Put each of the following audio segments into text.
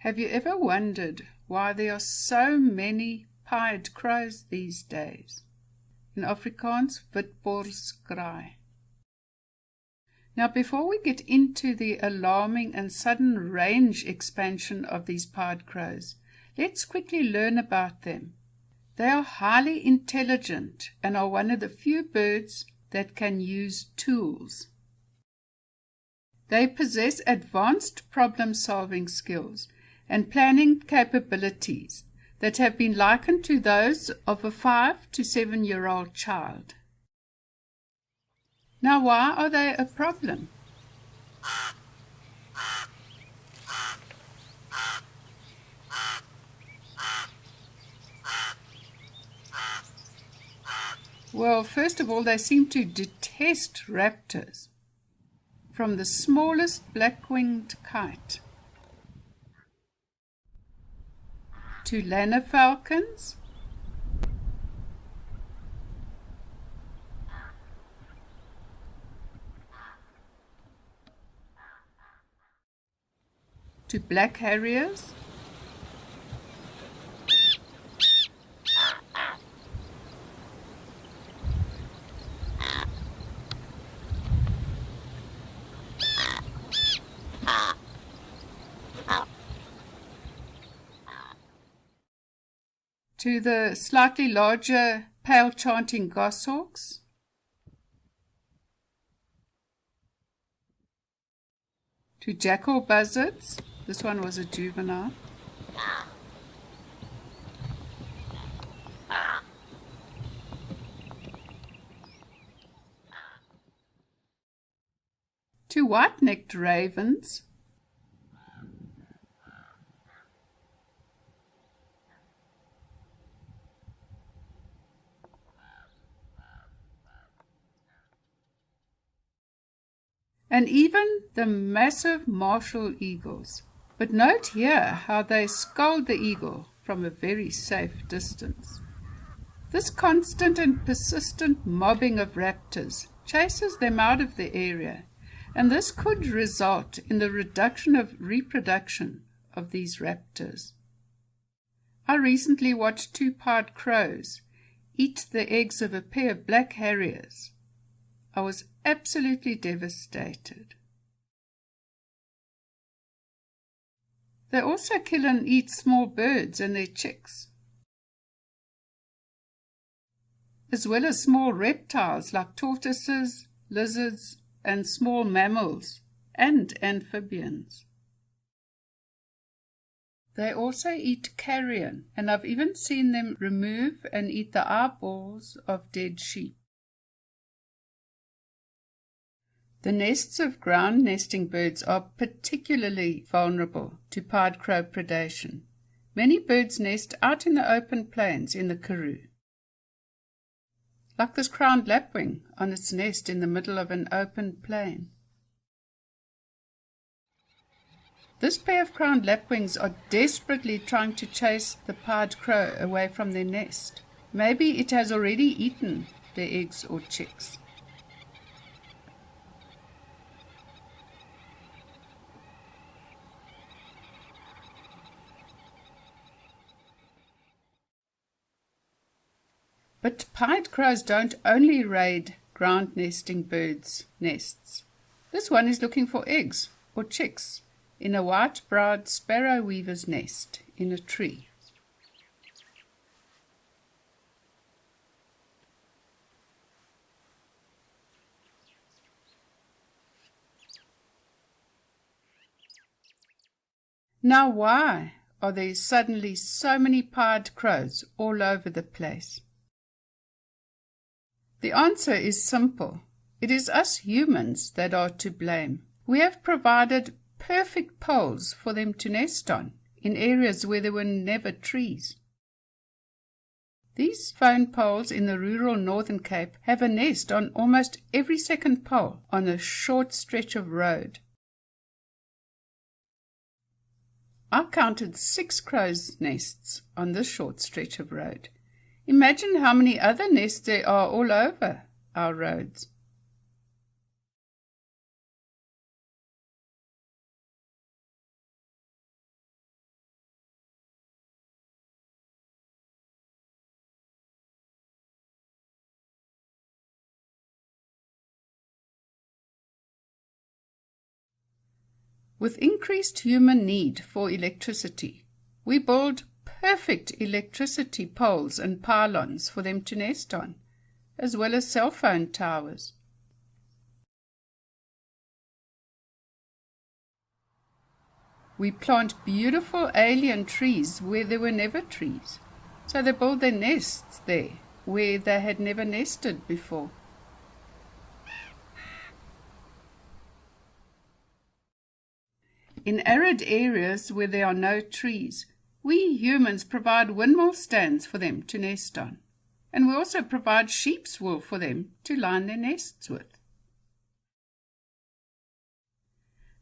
Have you ever wondered why there are so many pied crows these days? In Afrikaans, witborskraai. Now, before we get into the alarming and sudden range expansion of these pied crows, let's quickly learn about them. They are highly intelligent and are one of the few birds that can use tools. They possess advanced problem-solving skills and planning capabilities that have been likened to those of a 5 to 7-year-old child. Now, why are they a problem? Well, first of all, they seem to detest raptors, from the smallest black-winged kite to lanner falcons, to black harriers, to the slightly larger pale-chanting goshawks, to jackal buzzards. This one was a juvenile. To white-necked ravens, and even the massive martial eagles. But note here how they scold the eagle from a very safe distance. This constant and persistent mobbing of raptors chases them out of the area, and this could result in the reduction of reproduction of these raptors. I recently watched 2 pied crows eat the eggs of a pair of black harriers. I was absolutely devastated. They also kill and eat small birds and their chicks, as well as small reptiles like tortoises, lizards, and small mammals and amphibians. They also eat carrion, and I've even seen them remove and eat the eyeballs of dead sheep. The nests of ground nesting birds are particularly vulnerable to pied crow predation. Many birds nest out in the open plains in the Karoo, like this crowned lapwing on its nest in the middle of an open plain. This pair of crowned lapwings are desperately trying to chase the pied crow away from their nest. Maybe it has already eaten their eggs or chicks. But pied crows don't only raid ground nesting birds' nests. This one is looking for eggs or chicks in a white-browed sparrow weaver's nest in a tree. Now, why are there suddenly so many pied crows all over the place? The answer is simple. It is us humans that are to blame. We have provided perfect poles for them to nest on in areas where there were never trees. These phone poles in the rural Northern Cape have a nest on almost every second pole on a short stretch of road. I counted 6 crows' nests on this short stretch of road. Imagine how many other nests there are all over our roads. With increased human need for electricity, we build perfect electricity poles and pylons for them to nest on, as well as cell phone towers. We plant beautiful alien trees where there were never trees, so they build their nests there where they had never nested before. In arid areas where there are no trees, we humans provide windmill stands for them to nest on, and we also provide sheep's wool for them to line their nests with.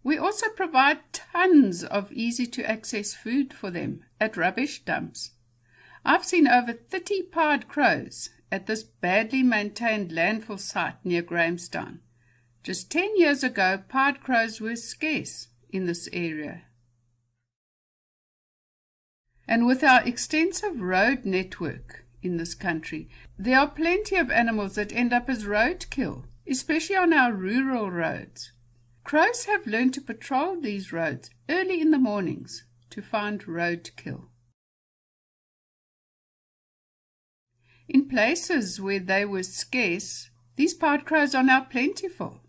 We also provide tons of easy-to-access food for them at rubbish dumps. I've seen over 30 pied crows at this badly maintained landfill site near Grahamstown. Just 10 years ago, pied crows were scarce in this area. And with our extensive road network in this country, there are plenty of animals that end up as roadkill, especially on our rural roads. Crows have learned to patrol these roads early in the mornings to find roadkill. In places where they were scarce, these pied crows are now plentiful,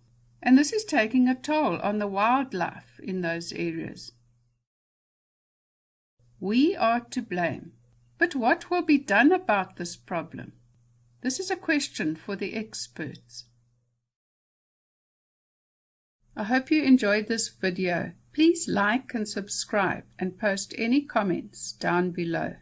and this is taking a toll on the wildlife in those areas. We are to blame, but what will be done about this problem? This is a question for the experts. I hope you enjoyed this video. Please like and subscribe and post any comments down below.